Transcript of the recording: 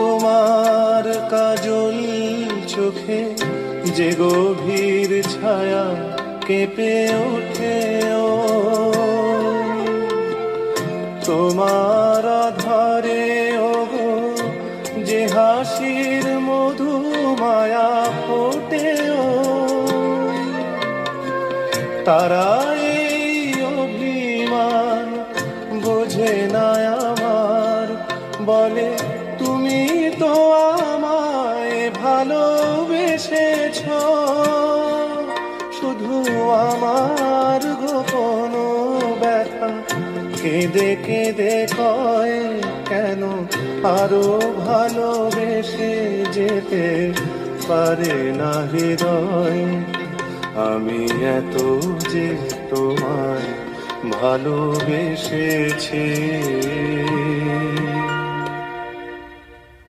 তোমার কাজল চোখে যে গভীর ছায়া কেঁপে ওঠে, ও তোমার আধারে ওগো যে হাসির মধু মায়া ফোটে, ও তারাই অভিমান বোঝে না আমার, বলে তুমি তো আমায় ভালোবেসেছ, শুধু আমার গোপন ব্যথা কেঁদে কেঁদে কয় কেন আরো ভালোবেসে যেতে পারে না হৃদয়। আমি এত যে তোমায় ভালোবেসেছি।